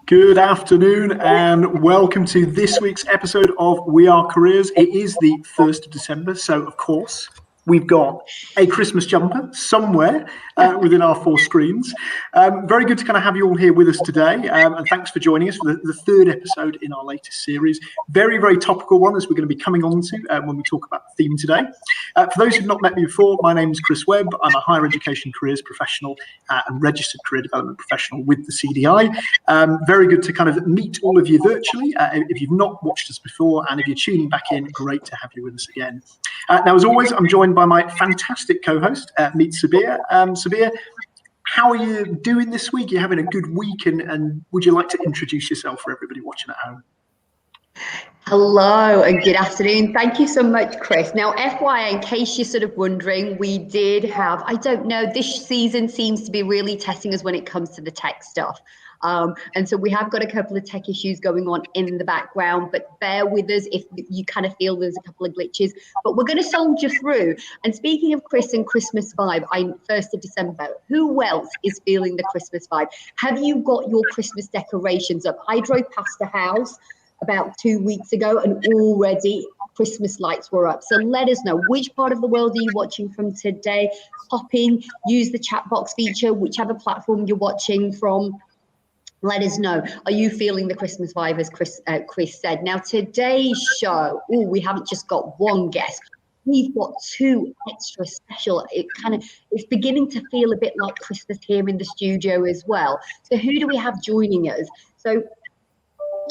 Good afternoon and welcome to this week's episode of We Are Careers. It is the 1st of December, so of course we've got a Christmas jumper somewhere within our four screens. Very good to kind of have you all here with us today, and thanks for joining us for the third episode in our latest series. Very, very topical one as we're going to be coming on to when we talk about the theme today. For those who've not met me before, my name is Chris Webb. I'm a higher education careers professional and registered career development professional with the CDI. Very good to kind of meet all of you virtually. If you've not watched us before and if you're tuning back in, great to have you with us again. Now, as always, I'm joined by my fantastic co-host, meet Sabiha. Sabiha, how are you doing this week? You're having a good week, and would you like to introduce yourself for everybody watching at home? Hello and good afternoon. Thank you so much, Chris. Now, FYI, in case you're sort of wondering, we did have, I don't know, this season seems to be really testing us when it comes to the tech stuff. And so we have got a couple of tech issues going on in the background, but bear with us if you kind of feel there's a couple of glitches, but we're going to soldier through. And speaking of Chris and Christmas vibe, 1st of December, who else is feeling the Christmas vibe? Have you got your Christmas decorations up? I drove past a house about 2 weeks ago and already Christmas lights were up. So let us know, which part of the world are you watching from today? Hop in, use the chat box feature, whichever platform you're watching from. Let us know. Are you feeling the Christmas vibe, as Chris said? Now, today's show, we haven't just got one guest. We've got two extra special. It's beginning to feel a bit like Christmas here in the studio as well. So who do we have joining us? So,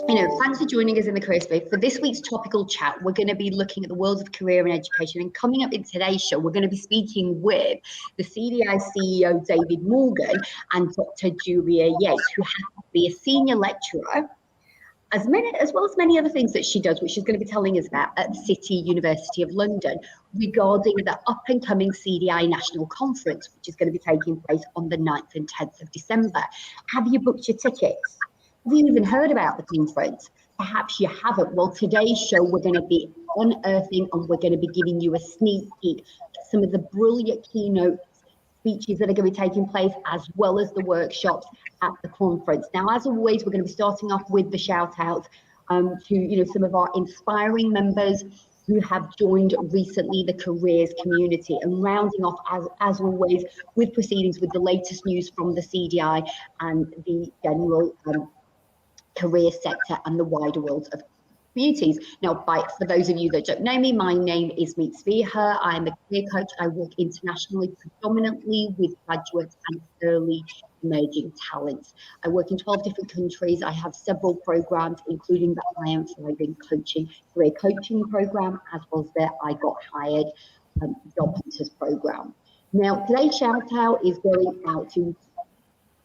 thanks for joining us in the career space. For this week's topical chat, we're going to be looking at the worlds of career and education. And coming up in today's show, we're going to be speaking with the CDI CEO, David Morgan, and Dr. Julia Yates, who happens to be a senior lecturer, as well as many other things that she does, which she's going to be telling us about at the City University of London regarding the up-and-coming CDI National Conference, which is going to be taking place on the 9th and 10th of December. Have you booked your tickets? Have you even heard about the conference? Perhaps you haven't. Well, today's show, we're going to be unearthing and we're going to be giving you a sneak peek at some of the brilliant keynote speeches that are going to be taking place, as well as the workshops at the conference. Now, as always, we're going to be starting off with the shout outs to some of our inspiring members who have joined recently the careers community, and rounding off as always with proceedings with the latest news from the CDI and the general career sector and the wider world of communities. Now, for those of you that don't know me, my name is Meet Sabiha. I'm a career coach. I work internationally, predominantly with graduates and early emerging talents. I work in 12 different countries. I have several programs, including the I Am Thriving career coaching program, as well as the I Got Hired Job Hunters program. Now, today's shout out is going out to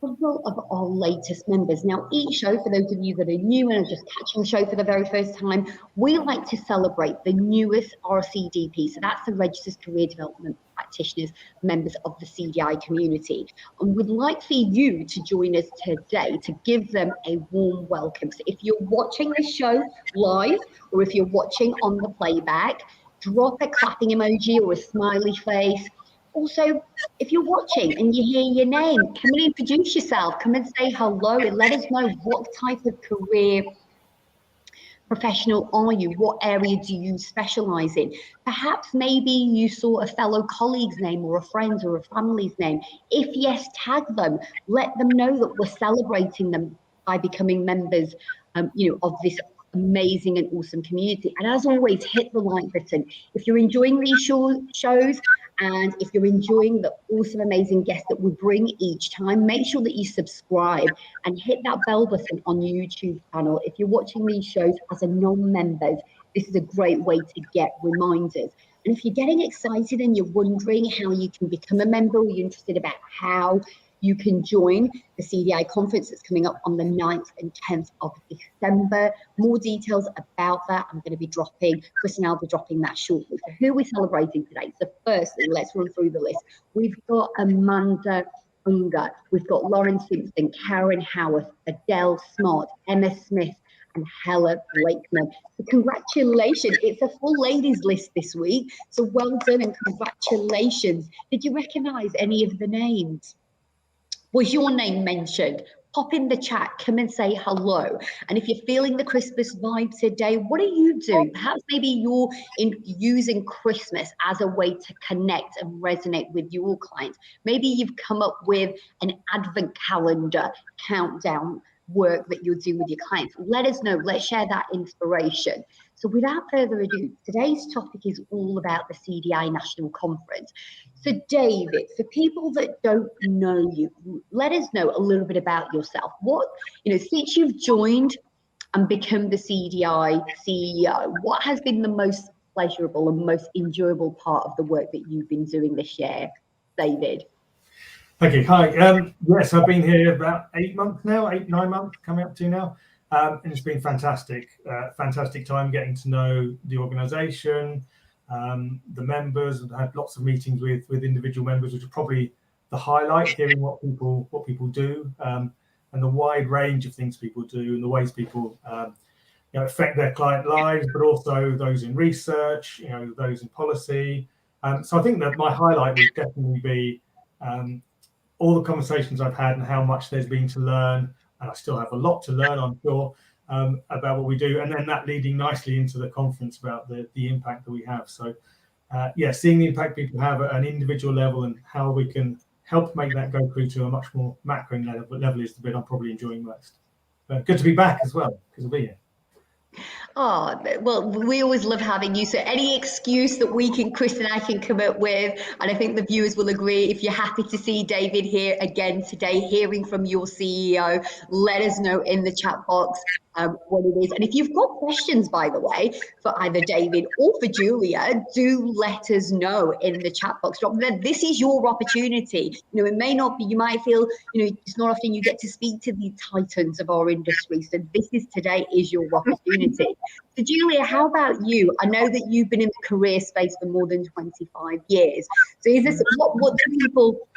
several of our latest members. Now, each show, for those of you that are new and are just catching the show for the very first time, we like to celebrate the newest RCDP. So that's the Registered Career Development Practitioners, members of the CDI community. And we'd like for you to join us today to give them a warm welcome. So if you're watching this show live, or if you're watching on the playback, drop a clapping emoji or a smiley face. Also, if you're watching and you hear your name, come and introduce yourself, come and say hello and let us know what type of career professional are you? What area do you specialize in? Perhaps maybe you saw a fellow colleague's name or a friend's or a family's name. If yes, tag them. Let them know that we're celebrating them by becoming members of this amazing and awesome community. And as always, hit the like button. If you're enjoying these shows, and if you're enjoying the awesome, amazing guests that we bring each time, make sure that you subscribe and hit that bell button on the YouTube channel. If you're watching these shows as a non-member, this is a great way to get reminders. And if you're getting excited and you're wondering how you can become a member, or you're interested about how you can join the CDI conference that's coming up on the 9th and 10th of December. More details about that, Chris and I'll be dropping that shortly. So who are we celebrating today? So firstly, let's run through the list. We've got Amanda Unger, we've got Lauren Simpson, Karen Howarth, Adele Smart, Emma Smith, and Hella Blakeman. So congratulations, it's a full ladies list this week. So well done and congratulations. Did you recognize any of the names? Was your name mentioned? pop in the chat, come and say hello. And if you're feeling the Christmas vibe today, what are you doing? Perhaps maybe you're using Christmas as a way to connect and resonate with your clients. Maybe you've come up with an advent calendar countdown work that you'll do with your clients. Let us know. Let's share that inspiration. So without further ado, today's topic is all about the CDI National Conference. So David, for people that don't know you, let us know a little bit about yourself. What, since you've joined and become the CDI CEO, what has been the most pleasurable and most enjoyable part of the work that you've been doing this year, David? Thank you. Hi. Yes, I've been here about 8 months now, 9 months coming up to now. And it's been fantastic, fantastic time getting to know the organisation, the members. I've had lots of meetings with individual members, which are probably the highlight, hearing what people do, and the wide range of things people do and the ways people affect their client lives, but also those in research, those in policy. So I think that my highlight would definitely be all the conversations I've had and how much there's been to learn, and I still have a lot to learn, I'm sure, about what we do, and then that leading nicely into the conference about the impact that we have. So, seeing the impact people have at an individual level and how we can help make that go through to a much more macro level is the bit I'm probably enjoying most. But good to be back as well, because I'll be here. Oh, well, we always love having you. So any excuse that Chris and I can come up with, and I think the viewers will agree, if you're happy to see David here again today, hearing from your CEO, let us know in the chat box what it is. And if you've got questions, by the way, for either David or for Julia, do let us know in the chat box. This is your opportunity. It may not be, you might feel, it's not often you get to speak to the titans of our industry. So today is your opportunity. So Julia, how about you? I know that you've been in the career space for more than 25 years. So is this, what do people,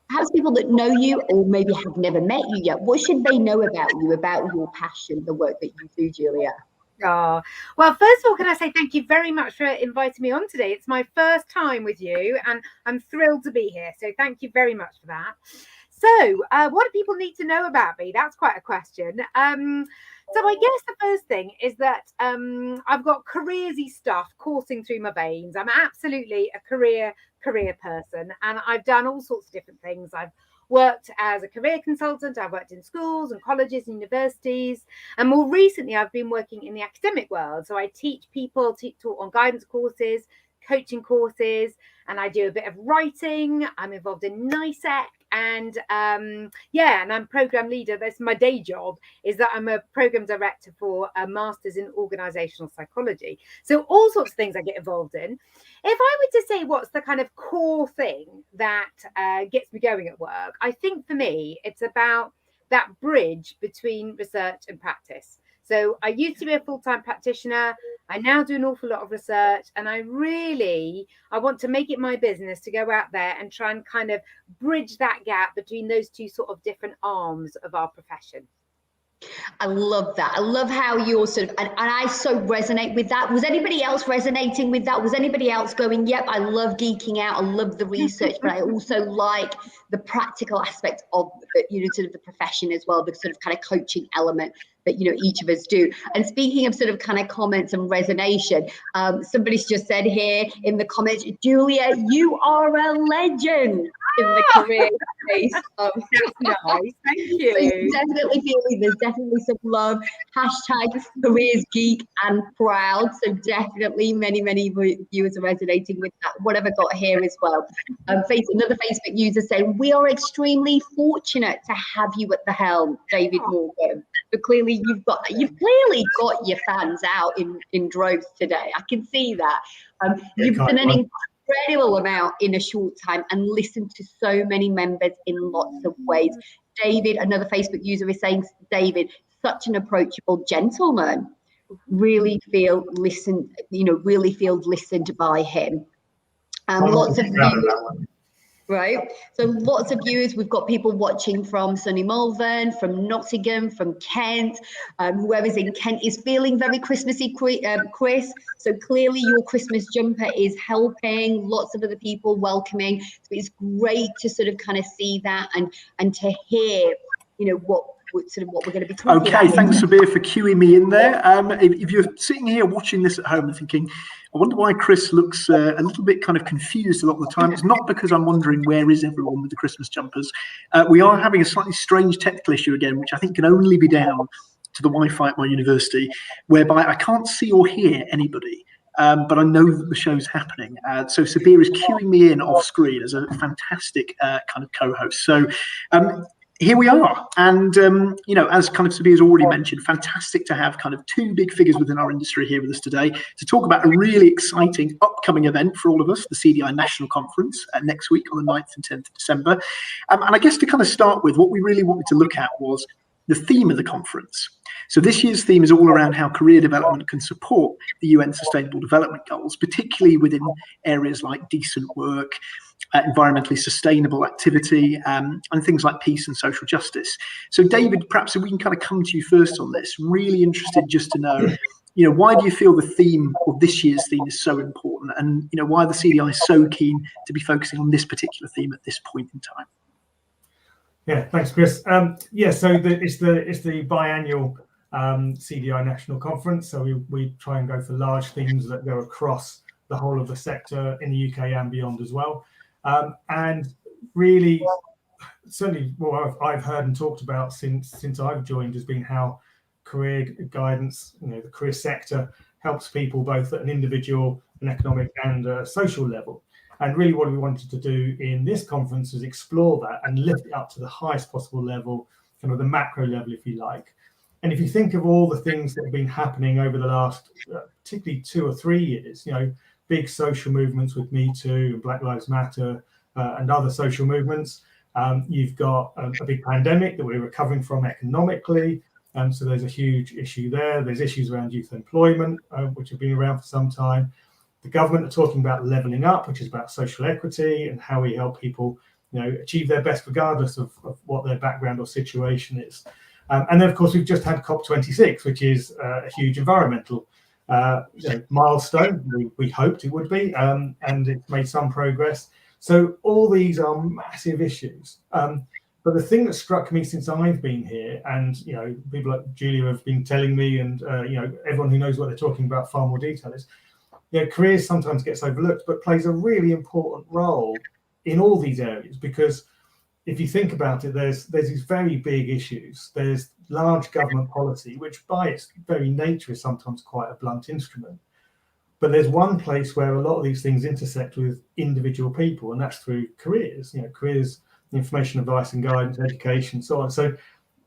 perhaps people that know you or maybe have never met you yet, what should they know about you, about your passion, the work that you do, Julia? Oh, well, first of all, can I say thank you very much for inviting me on today. It's my first time with you and I'm thrilled to be here. So thank you very much for that. So what do people need to know about me? That's quite a question. So I guess the first thing is that I've got careersy stuff coursing through my veins. I'm absolutely a career person, and I've done all sorts of different things. I've worked as a career consultant. I've worked in schools and colleges and universities. And more recently, I've been working in the academic world. So I teach people, taught on guidance courses, coaching courses, and I do a bit of writing. I'm involved in NICEC, and and I'm program leader. That's my day job, is that I'm a program director for a master's in Organisational Psychology. So all sorts of things I get involved in. If I were to say what's the kind of core thing that gets me going at work, I think for me, it's about that bridge between research and practice. So I used to be a full-time practitioner. I now do an awful lot of research, and I want to make it my business to go out there and try and kind of bridge that gap between those two sort of different arms of our profession. I love that. I love how you're sort of, and I so resonate with that. Was anybody else resonating with that? Was anybody else going, yep, I love geeking out, I love the research, but I also like the practical aspect of sort of the profession as well, the sort of kind of coaching element that each of us do. And speaking of sort of kind of comments and resonation, somebody's just said here in the comments, Julia, you are a legend in the career space. That's nice, thank you. So there's definitely some love. Hashtag careers geek and proud. So definitely many viewers are resonating with that. What have I got here as well? Another Facebook user saying, we are extremely fortunate to have you at the helm, David Morgan. But clearly you've clearly got your fans out in droves today. I can see that. You've done an incredible amount in a short time and listened to so many members in lots of ways. David, another Facebook user, is saying, David, such an approachable gentleman. Really feel listened by him. Lots of viewers, right? So lots of viewers. We've got people watching from sunny Malvern, from Nottingham, from Kent. Whoever's in Kent is feeling very Christmassy, Chris. So clearly your Christmas jumper is helping. Lots of other people welcoming. So it's great to sort of kind of see that and to hear, what sort of what we're going to be talking about. Okay, thanks, here. Sabiha, for cueing me in there. If you're sitting here watching this at home and thinking, I wonder why Chris looks a little bit kind of confused a lot of the time, it's not because I'm wondering where is everyone with the Christmas jumpers. We are having a slightly strange technical issue again, which I think can only be down to the Wi-Fi at my university, whereby I can't see or hear anybody. But I know that the show's happening. So Sabiha is cueing me in off screen as a fantastic kind of co-host. So here we are. And, as kind of Sabiha's already mentioned, fantastic to have kind of two big figures within our industry here with us today to talk about a really exciting upcoming event for all of us, the CDI National Conference next week on the 9th and 10th of December. And I guess to kind of start with, what we really wanted to look at was the theme of the conference. So this year's theme is all around how career development can support the UN Sustainable Development Goals, particularly within areas like decent work, environmentally sustainable activity, and things like peace and social justice. So David, perhaps if we can kind of come to you first on this, really interested just to know, why do you feel the theme of this year's theme is so important, and, why the CDI is so keen to be focusing on this particular theme at this point in time? Yeah, thanks, Chris. So it's the biannual CDI National Conference. So we try and go for large themes that go across the whole of the sector in the UK and beyond as well. And really, certainly what I've heard and talked about since I've joined has been how career guidance, the career sector helps people both at an individual, an economic and social level. And really what we wanted to do in this conference is explore that and lift it up to the highest possible level, kind of the macro level, if you like. And if you think of all the things that have been happening over the last, particularly 2 or 3 years, big social movements with Me Too and Black Lives Matter and other social movements. You've got a big pandemic that we're recovering from economically. So there's a huge issue there. There's issues around youth employment, which have been around for some time. The government are talking about levelling up, which is about social equity and how we help people, achieve their best regardless of what their background or situation is. And then, of course, we've just had COP26, which is a huge environmental milestone. We hoped it would be, and it's made some progress. So all these are massive issues. But the thing that struck me since I've been here, and people like Julia have been telling me, and everyone who knows what they're talking about far more detail is, careers sometimes gets overlooked, but plays a really important role in all these areas, because if you think about it, there's these very big issues. There's large government policy, which by its very nature is sometimes quite a blunt instrument. But there's one place where a lot of these things intersect with individual people, and that's through careers. Careers, information, advice and guidance, education, so on. So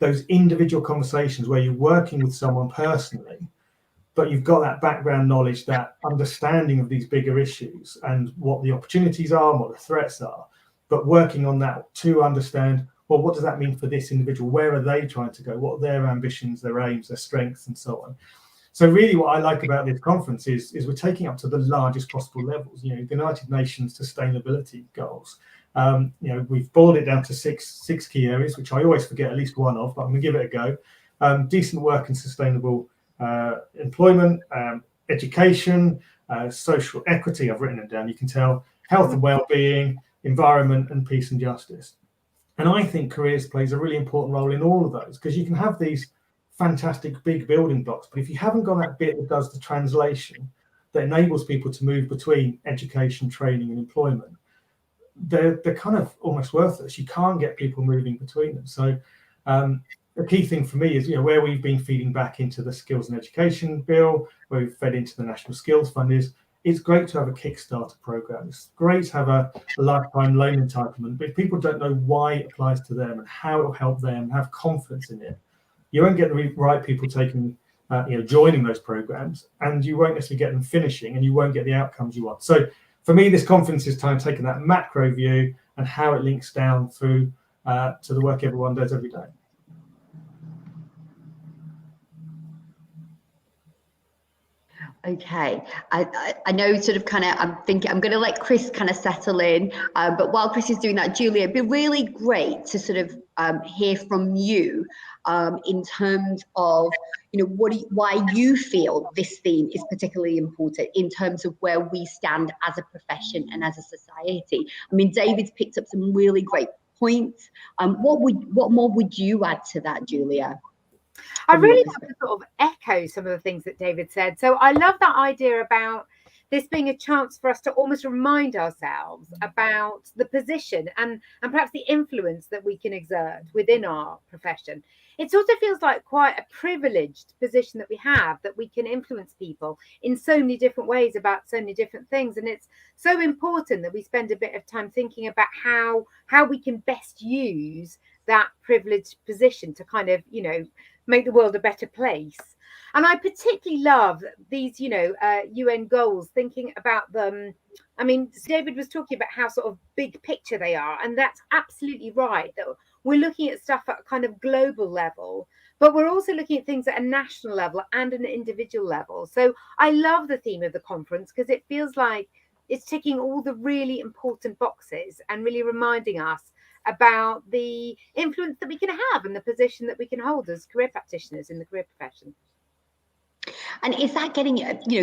those individual conversations where you're working with someone personally, but you've got that background knowledge, that understanding of these bigger issues and what the opportunities are and what the threats are, but working on that to understand, well, what does that mean for this individual? Where are they trying to go? What are their ambitions, their aims, their strengths, and so on? So really what I like about this conference is we're taking up to the largest possible levels, the United Nations sustainability goals. We've boiled it down to six key areas, which I always forget at least one of, but I'm going to give it a go. Decent work and sustainable employment, education, social equity, I've written it down, you can tell, health and well-being, environment, and peace and justice. And I think careers plays a really important role in all of those, because you can have these fantastic big building blocks, but if you haven't got that bit that does the translation, that enables people to move between education, training, and employment, they're kind of almost worthless. You can't get people moving between them. So the key thing for me is, where we've been feeding back into the skills and education bill, where we've fed into the National Skills Fund, is it's great to have a Kickstarter program. It's great to have a lifetime loan entitlement, but if people don't know why it applies to them and how it will help them have confidence in it, you won't get the right people taking, joining those programs, and you won't necessarily get them finishing, and you won't get the outcomes you want. So for me, this conference is time taking that macro view and how it links down through to the work everyone does every day. Okay, I know sort of I'm thinking I'm going to let Chris kind of settle in, but while Chris is doing that, Julia, it'd be really great to sort of hear from you in terms of, why you feel this theme is particularly important in terms of where we stand as a profession and as a society. I mean, David's picked up some really great points. What more would you add to that, Julia? I really want to sort of echo some of the things that David said. So I love that idea about this being a chance for us to almost remind ourselves about the position and perhaps the influence that we can exert within our profession. It sort of feels like quite a privileged position that we have, that we can influence people in so many different ways about so many different things. And it's so important that we spend a bit of time thinking about how we can best use that privileged position to kind of, make the world a better place. And I particularly love these, UN goals, thinking about them. I mean, David was talking about how sort of big picture they are. And that's absolutely right, that we're looking at stuff at a kind of global level, but we're also looking at things at a national level and an individual level. So I love the theme of the conference because it feels like it's ticking all the really important boxes and really reminding us about the influence that we can have and the position that we can hold as career practitioners in the career profession. And is that getting,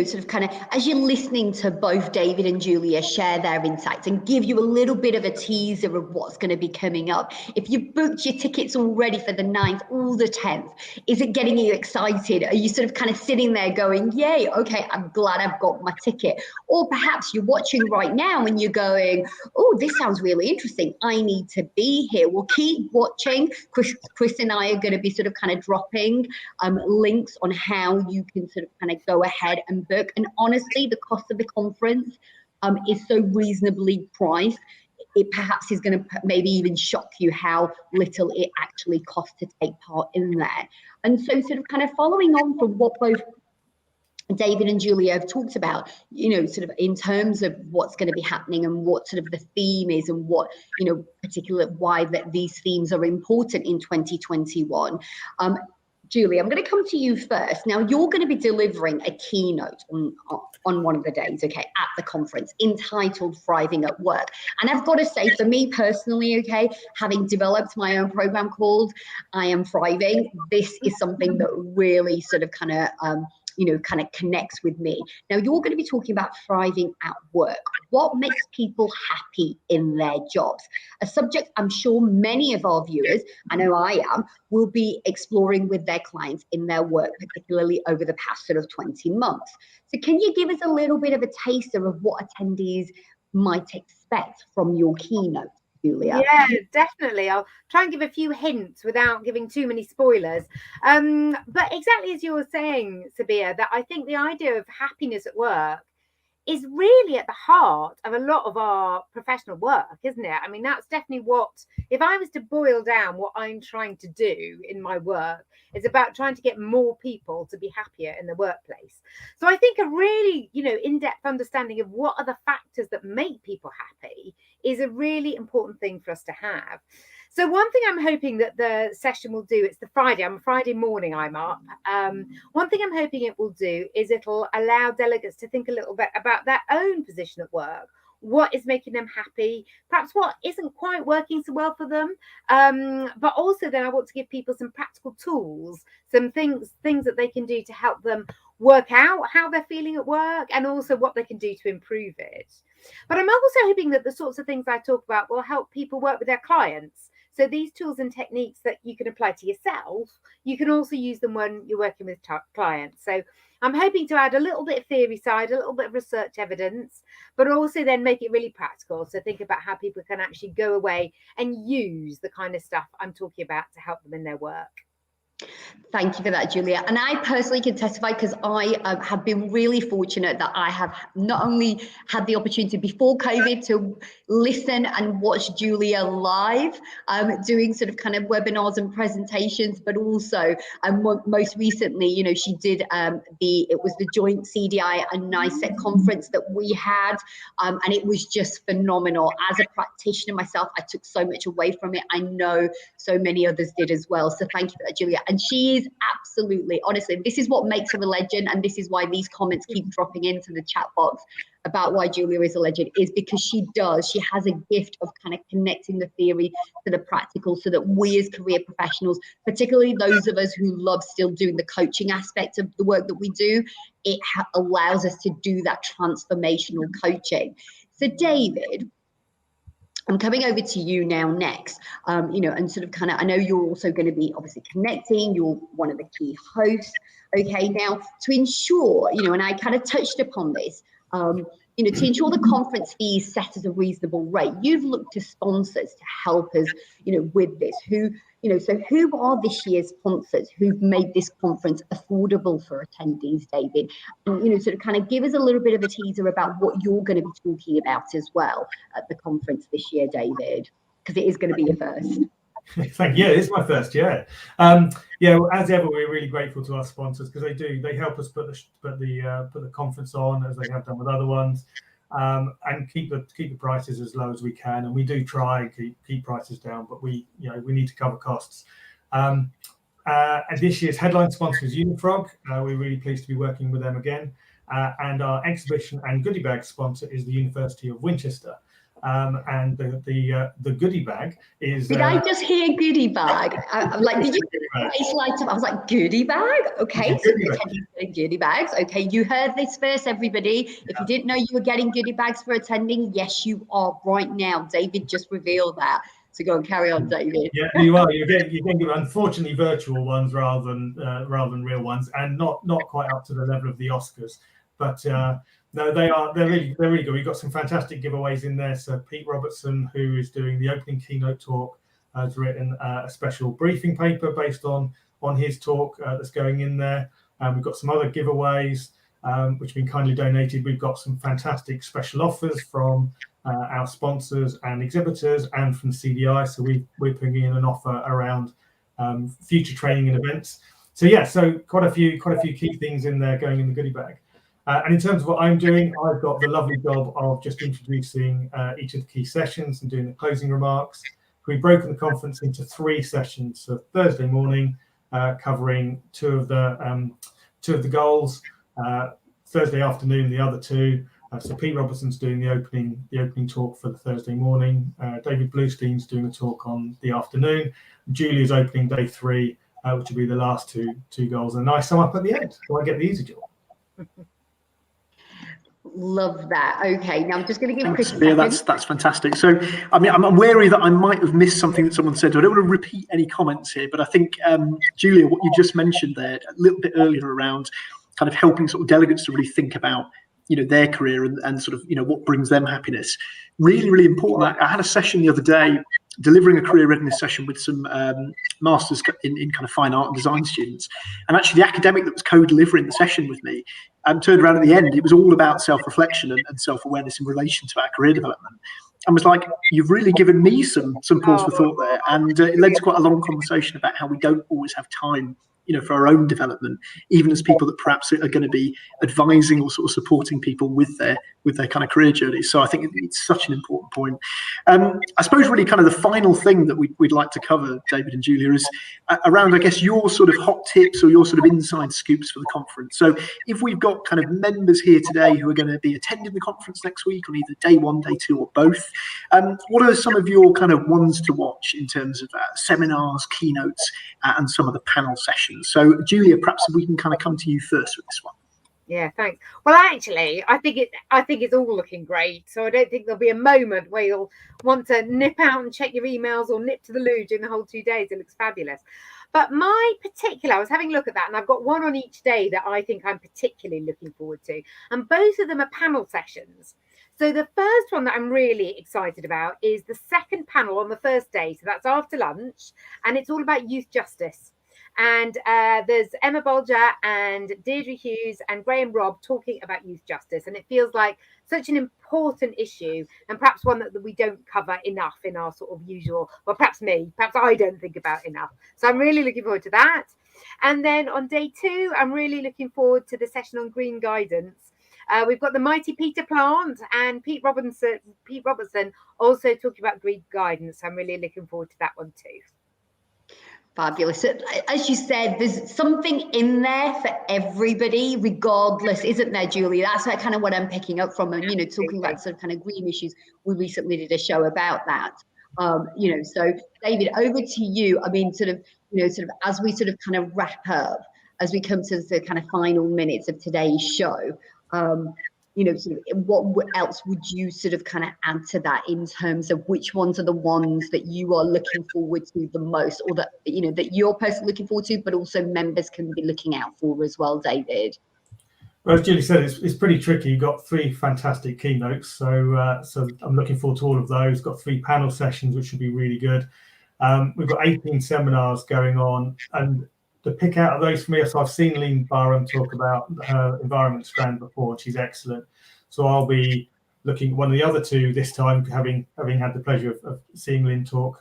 sort of kind of, as you're listening to both David and Julia share their insights and give you a little bit of a teaser of what's going to be coming up, if you've booked your tickets already for the 9th or the 10th, is it getting you excited? Are you sort of kind of sitting there going, yay, okay, I'm glad I've got my ticket? Or perhaps you're watching right now and you're going, oh, this sounds really interesting. I need to be here. Well, keep watching. Chris and I are going to be sort of kind of dropping links on how you can sort of kind of go ahead and book. And honestly, the cost of the conference is so reasonably priced. It perhaps is going to maybe even shock you how little it actually costs to take part in there. And so sort of kind of following on from what both David and Julia have talked about, sort of in terms of what's going to be happening and what sort of the theme is and what, particular why that these themes are important in 2021. Julie, I'm going to come to you first. Now, you're going to be delivering a keynote on one of the days, okay, at the conference, entitled Thriving at Work. And I've got to say, for me personally, okay, having developed my own program called I Am Thriving, this is something that really sort of kind of connects with me. Now, you're going to be talking about thriving at work. What makes people happy in their jobs? A subject I'm sure many of our viewers, I know I am, will be exploring with their clients in their work, particularly over the past sort of 20 months. So can you give us a little bit of a taster of what attendees might expect from your keynote, Julia? Yeah, definitely. I'll try and give a few hints without giving too many spoilers. But exactly as you were saying, Sabiha, that I think the idea of happiness at work is really at the heart of a lot of our professional work, isn't it? I mean, that's definitely what, if I was to boil down what I'm trying to do in my work, it's about trying to get more people to be happier in the workplace. So I think a really, in-depth understanding of what are the factors that make people happy is a really important thing for us to have. So one thing I'm hoping that the session will do, it's the Friday, I'm a Friday morning, I'm up. One thing I'm hoping it will do is it'll allow delegates to think a little bit about their own position at work. What is making them happy, perhaps what isn't quite working so well for them. But also then I want to give people some practical tools, some things that they can do to help them work out how they're feeling at work and also what they can do to improve it. But I'm also hoping that the sorts of things I talk about will help people work with their clients. So these tools and techniques that you can apply to yourself, you can also use them when you're working with clients. So I'm hoping to add a little bit of theory side, a little bit of research evidence, but also then make it really practical. So think about how people can actually go away and use the kind of stuff I'm talking about to help them in their work. Thank you for that, Julia. And I personally can testify because I have been really fortunate that I have not only had the opportunity before COVID to listen and watch Julia live, doing sort of kind of webinars and presentations, but also most recently, she did it was the joint CDI and NICET conference that we had, and it was just phenomenal. As a practitioner myself, I took so much away from it. I know so many others did as well. So thank you for that, Julia. And she is absolutely, honestly, this is what makes her a legend. And this is why these comments keep dropping into the chat box about why Julia is a legend, is because she has a gift of kind of connecting the theory to the practical so that we as career professionals, particularly those of us who love still doing the coaching aspect of the work that we do, it allows us to do that transformational coaching. So David, I'm coming over to you now next, and sort of kind of, I know you're also going to be obviously connecting, you're one of the key hosts. Okay, now to ensure, and I kind of touched upon this, to ensure the conference fee is set at a reasonable rate, you've looked to sponsors to help us, with this. So who are this year's sponsors who've made this conference affordable for attendees, David? And, sort of kind of give us a little bit of a teaser about what you're going to be talking about as well at the conference this year, David, because it is going to be your first. Thank you. Yeah, it's my first. Yeah, as ever, we're really grateful to our sponsors because they help us put the conference on as they have done with other ones, and keep the prices as low as we can. And we do try and keep prices down, but we need to cover costs. And this year's headline sponsor is Unifrog. We're really pleased to be working with them again. And our exhibition and goodie bag sponsor is the University of Winchester. And the goodie bag is. Did I just hear goodie bag? I'm like, did you face light up? I was like, goodie bag? Okay, so attending goodie bags. Okay, you heard this first, everybody. If you didn't know you were getting goodie bags for attending, yes, you are right now. David just revealed that. So go and carry on, David. Yeah, you are. You're getting unfortunately virtual ones rather than real ones, and not quite up to the level of the Oscars, but. No, they're really good. We've got some fantastic giveaways in there. So Pete Robertson, who is doing the opening keynote talk, has written a special briefing paper based on his talk that's going in there. We've got some other giveaways which have been kindly donated. We've got some fantastic special offers from our sponsors and exhibitors and from CDI. So we're putting in an offer around future training and events. So quite a few key things in there going in the goodie bag. And in terms of what I'm doing, I've got the lovely job of just introducing each of the key sessions and doing the closing remarks. We've broken the conference into 3 sessions. So Thursday morning, covering two of the goals. Thursday afternoon, the other 2. So Pete Robertson's doing the opening talk for the Thursday morning. David Bluestein's doing a talk on the afternoon. Julia's opening day 3, which will be the last two goals. And I sum up at the end, so I get the easy job. Love that. Okay, now I'm just going to give Chris. Yeah, that's fantastic. So, I mean, I'm wary that I might have missed something that someone said. So I don't want to repeat any comments here, but I think, Julia, what you just mentioned there a little bit earlier around kind of helping sort of delegates to really think about, their career and sort of, what brings them happiness. Really, really important. I had a session the other day delivering a career readiness session with some masters in kind of fine art and design students. And actually the academic that was co-delivering the session with me turned around at the end. It was all about self-reflection and self-awareness in relation to our career development. And was like, you've really given me some pause for thought there. And it led to quite a long conversation about how we don't always have time for our own development, even as people that perhaps are going to be advising or sort of supporting people with their kind of career journey. So I think it's such an important point. I suppose really kind of the final thing that we'd like to cover, David and Julia, is around, I guess, your sort of hot tips or your sort of inside scoops for the conference. So if we've got kind of members here today who are going to be attending the conference next week on either day 1, day 2, or both, what are some of your kind of ones to watch in terms of seminars, keynotes, and some of the panel sessions? So, Julia, perhaps we can kind of come to you first with this one. Yeah, thanks. Well, actually, I think it's all looking great. So I don't think there'll be a moment where you'll want to nip out and check your emails or nip to the loo during the whole 2 days. It looks fabulous. But I was having a look at that, and I've got one on each day that I think I'm particularly looking forward to. And both of them are panel sessions. So the first one that I'm really excited about is the second panel on the first day. So that's after lunch, and it's all about youth justice. And there's Emma Bolger and Deirdre Hughes and Graham Robb talking about youth justice. And it feels like such an important issue, and perhaps one that we don't cover enough in our sort of usual, well, perhaps I don't think about enough. So I'm really looking forward to that. And then on day 2, I'm really looking forward to the session on green guidance. We've got the mighty Peter Plant and Pete Robertson also talking about green guidance. I'm really looking forward to that one too. Fabulous. As you said, there's something in there for everybody, regardless, isn't there, Julie? That's kind of what I'm picking up from, and talking about sort of kind of green issues. We recently did a show about that. So David, over to you. I mean, sort of as we sort of kind of wrap up, as we come to the kind of final minutes of today's show, sort of what else would you sort of kind of add to that in terms of which ones are the ones that you are looking forward to the most, or that, that you're personally looking forward to, but also members can be looking out for as well, David? Well, as Julie said, it's pretty tricky. You've got 3 fantastic keynotes, so I'm looking forward to all of those. Got 3 panel sessions, which should be really good. We've got 18 seminars going on, and to pick out of those for me, so I've seen Lynn Barham talk about her environment strand before, and she's excellent. So I'll be looking at one of the other 2 this time, having had the pleasure of seeing Lynn talk.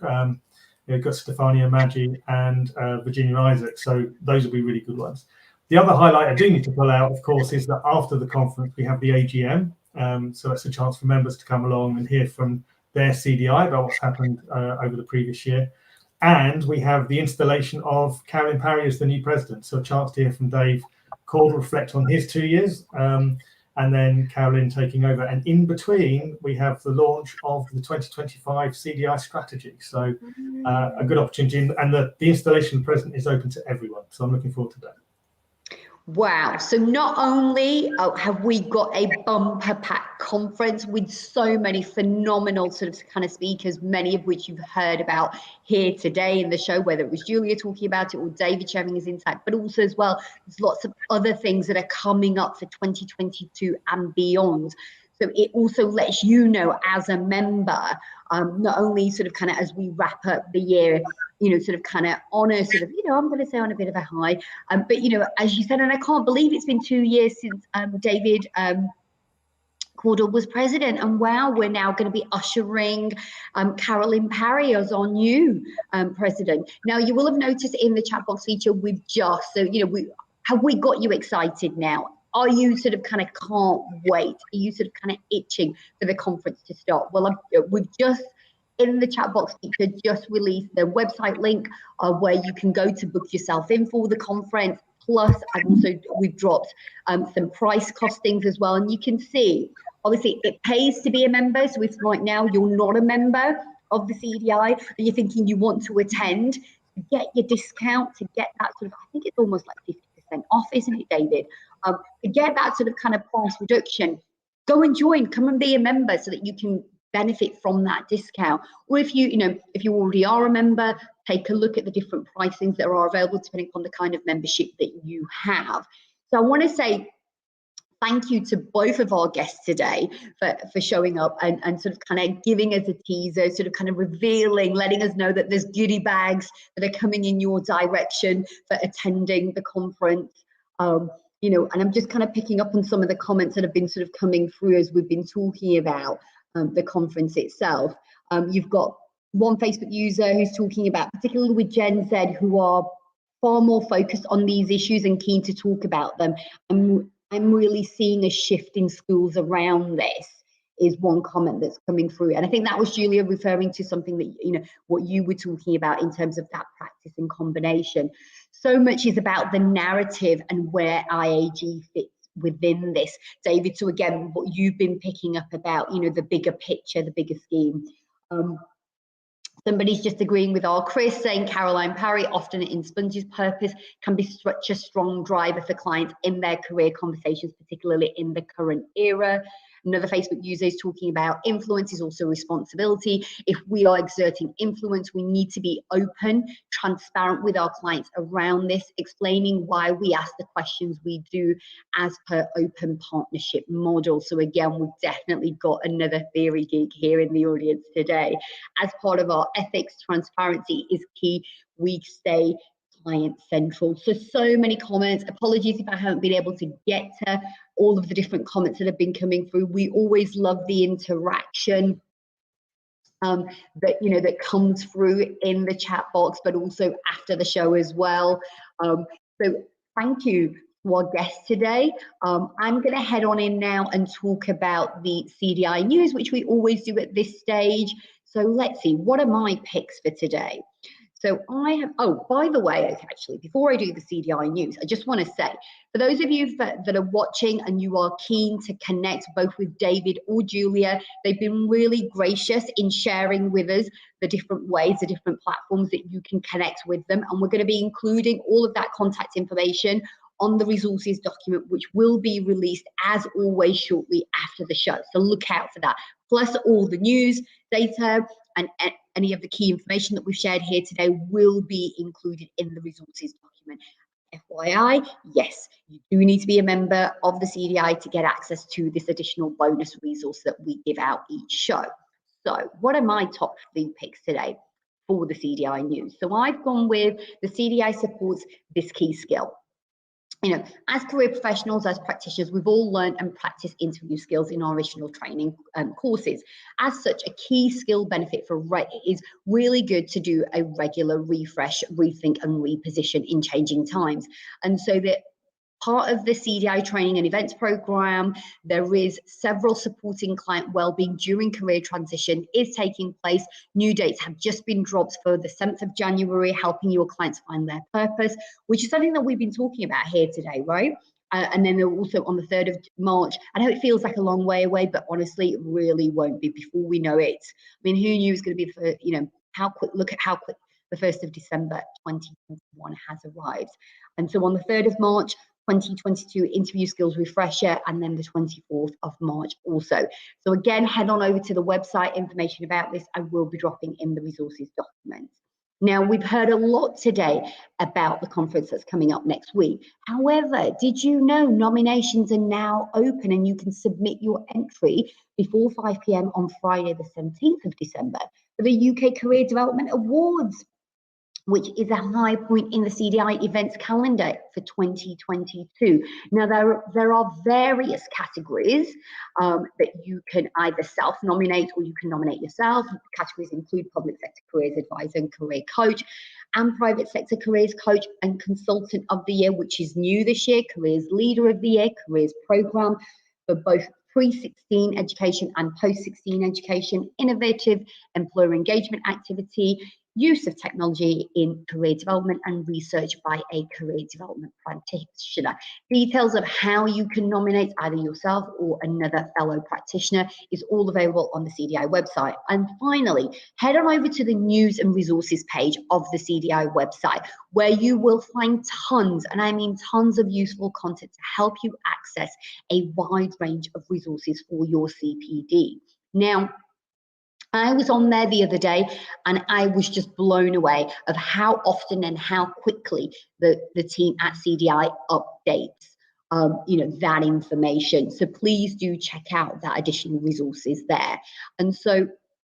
You've got Stefania Maggi and Virginia Isaac, so those will be really good ones. The other highlight I do need to pull out, of course, is that after the conference we have the AGM, so it's a chance for members to come along and hear from their CDI about what's happened over the previous year. And we have the installation of Carolyn Parry as the new president, so a chance to hear from Dave Cord, reflect on his 2 years, and then Carolyn taking over. And in between, we have the launch of the 2025 CDI strategy. So a good opportunity, and the installation of the president is open to everyone. So I'm looking forward to that. Wow. So not only have we got a bumper pack conference with so many phenomenal sort of kind of speakers, many of which you've heard about here today in the show, whether it was Julia talking about it or David sharing his insight, but also as well, there's lots of other things that are coming up for 2022 and beyond. So it also lets you know as a member, not only sort of kind of as we wrap up the year, sort of kind of on a sort of, I'm going to say on a bit of a high, but, as you said, and I can't believe it's been 2 years since David Caudle was president, and wow, we're now going to be ushering Carolyn Parry as our new president. Now, you will have noticed in the chat box feature, we've just, so, have we got you excited now? Are you sort of kind of can't wait? Are you sort of kind of itching for the conference to start? Well, we've just, in the chat box feature, just released the website link where you can go to book yourself in for the conference. Plus, and also we've dropped some price costings as well. And you can see, obviously, it pays to be a member. So if right now you're not a member of the CDI and you're thinking you want to attend, to get your discount, to get that sort of, I think it's almost like 50% off, isn't it, David? To get that sort of kind of price reduction, go and join, come and be a member so that you can benefit from that discount. Or if you already are a member, take a look at the different pricings that are available depending upon the kind of membership that you have. So I want to say thank you to both of our guests today for showing up and sort of kind of giving us a teaser, sort of kind of revealing, letting us know that there's goodie bags that are coming in your direction for attending the conference. And I'm just kind of picking up on some of the comments that have been sort of coming through as we've been talking about the conference itself. You've got one Facebook user who's talking about, particularly with Gen Z, who are far more focused on these issues and keen to talk about them. I'm really seeing a shift in schools around this, is one comment that's coming through. And I think that was Julia referring to something that, what you were talking about in terms of that practice and combination. So much is about the narrative and where IAG fits within this, David. So again, what you've been picking up about, the bigger picture, the bigger scheme. Somebody's just agreeing with our Chris, saying Caroline Parry, often in Sponge's purpose, can be such a strong driver for clients in their career conversations, particularly in the current era. Another Facebook user is talking about influence is also responsibility. If we are exerting influence, we need to be open, transparent with our clients around this, explaining why we ask the questions we do as per open partnership model. So again, we've definitely got another theory geek here in the audience today. As part of our ethics, transparency is key. We stay client central. So many comments. Apologies if I haven't been able to get to all of the different comments that have been coming through. We always love the interaction that comes through in the chat box, but also after the show as well. So thank you to our guests today. I'm going to head on in now and talk about the CDI news, which we always do at this stage. So let's see, what are my picks for today? So I have, by the way, actually, before I do the CDI news, I just want to say, for those of you that are watching and you are keen to connect both with David or Julia, they've been really gracious in sharing with us the different ways, the different platforms that you can connect with them. And we're going to be including all of that contact information on the resources document, which will be released as always shortly after the show. So look out for that. Plus all the news, data, and any of the key information that we've shared here today will be included in the resources document. FYI, yes, you do need to be a member of the CDI to get access to this additional bonus resource that we give out each show. So what are my top 3 picks today for the CDI news? So I've gone with the CDI supports this key skill. You know, as career professionals, as practitioners, we've all learned and practiced interview skills in our original training courses. As such, a key skill benefit for it is really good to do a regular refresh, rethink, and reposition in changing times. And so that part of the CDI training and events program, there is several supporting client wellbeing during career transition is taking place. New dates have just been dropped for the 7th of January, helping your clients find their purpose, which is something that we've been talking about here today, right? And then they're also on the 3rd of March. I know it feels like a long way away, but honestly, it really won't be before we know it. I mean, who knew it was going to be for, you know, how quick, look at how quick the 1st of December 2021 has arrived. And so on the 3rd of March, 2022 interview skills refresher, and then the 24th of March also. So again, head on over to the website. Information about this I will be dropping in the resources document. Now, we've heard a lot today about the conference that's coming up next week. However, did you know nominations are now open and you can submit your entry before 5 p.m. on Friday the 17th of December for the UK Career Development Awards, which is a high point in the CDI events calendar for 2022. Now, there are various categories that you can either self-nominate or you can nominate yourself. The categories include public sector careers advisor and career coach, and private sector careers coach and consultant of the year, which is new this year, careers leader of the year, careers program for both pre-16 education and post-16 education, innovative employer engagement activity, use of technology in career development, and research by a career development practitioner. Details of how you can nominate either yourself or another fellow practitioner is all available on the CDI website. And finally, head on over to the news and resources page of the CDI website, where you will find tons, and I mean tons, of useful content to help you access a wide range of resources for your CPD. Now, I was on there the other day and I was just blown away of how often and how quickly the team at CDI updates that information. So please do check out that additional resources there. And so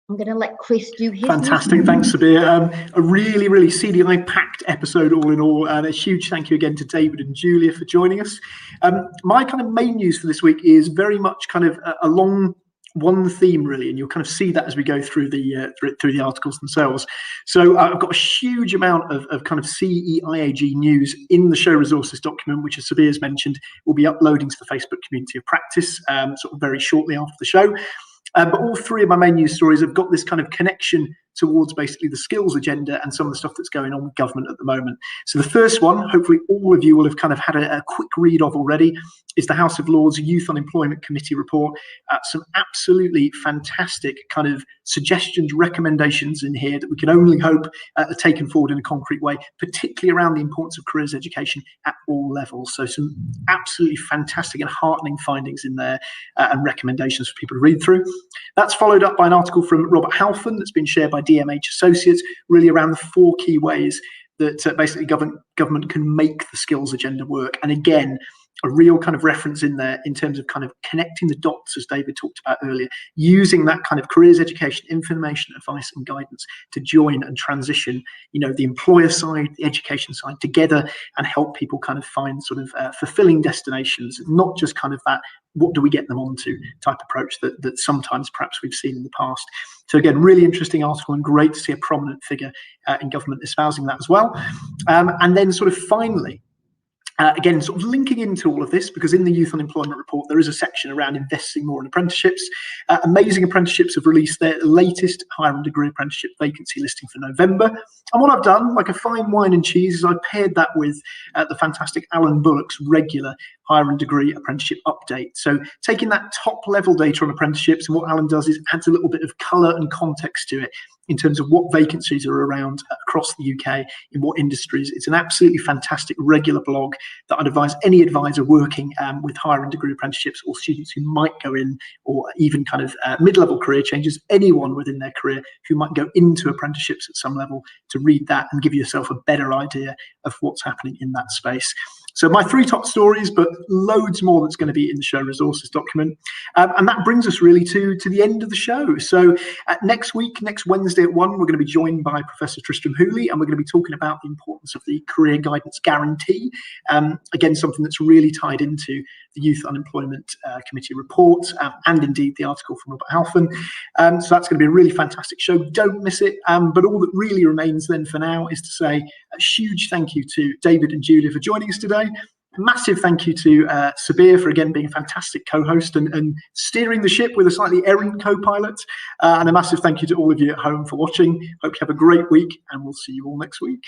I'm going to let Chris do his. Fantastic. Thanks, Sabiha. A really, really CDI packed episode all in all. And a huge thank you again to David and Julia for joining us. My kind of main news for this week is very much kind of along one theme, really, and you'll kind of see that as we go through the through the articles themselves. So I've got a huge amount of kind of CEIAG news in the show resources document, which, as Sabiha's mentioned, we'll be uploading to the Facebook community of practice sort of very shortly after the show. But all 3 of my main news stories have got this kind of connection towards basically the skills agenda and some of the stuff that's going on with government at the moment. So the first one, hopefully all of you will have kind of had a quick read of already, is the House of Lords Youth Unemployment Committee report. Some absolutely fantastic kind of suggestions, recommendations in here that we can only hope are taken forward in a concrete way, particularly around the importance of careers education at all levels. So some absolutely fantastic and heartening findings in there and recommendations for people to read through. That's followed up by an article from Robert Halfon that's been shared by DMH Associates, really around the 4 key ways that basically government can make the skills agenda work. And again, a real kind of reference in there in terms of kind of connecting the dots, as David talked about earlier, using that kind of careers education, information, advice and guidance to join and transition, the employer side, the education side together, and help people kind of find sort of fulfilling destinations, not just kind of that what do we get them onto type approach that sometimes perhaps we've seen in the past. So again, really interesting article and great to see a prominent figure in government espousing that as well. And then sort of finally, again, sort of linking into all of this, because in the Youth Unemployment Report, there is a section around investing more in apprenticeships. Amazing Apprenticeships have released their latest higher and degree apprenticeship vacancy listing for November. And what I've done, like a fine wine and cheese, is I paired that with the fantastic Alan Bullock's regular higher and degree apprenticeship update. So taking that top level data on apprenticeships, and what Alan does is adds a little bit of colour and context to it in terms of what vacancies are around across the UK, in what industries. It's an absolutely fantastic regular blog that I'd advise any advisor working with higher and degree apprenticeships, or students who might go in, or even kind of mid-level career changes, anyone within their career who might go into apprenticeships at some level, to read that and give yourself a better idea of what's happening in that space. So my 3 top stories, but loads more that's going to be in the show resources document. And that brings us really to the end of the show. So next week, next Wednesday at 1, we're going to be joined by Professor Tristram Hooley, and we're going to be talking about the importance of the Career Guidance Guarantee. Again, something that's really tied into the Youth Unemployment Committee report, and indeed the article from Robert Halfon. So that's going to be a really fantastic show. Don't miss it. But all that really remains then for now is to say a huge thank you to David and Julia for joining us today. A massive thank you to Sabiha for again being a fantastic co-host and steering the ship with a slightly errant co-pilot. And a massive thank you to all of you at home for watching. Hope you have a great week, and we'll see you all next week.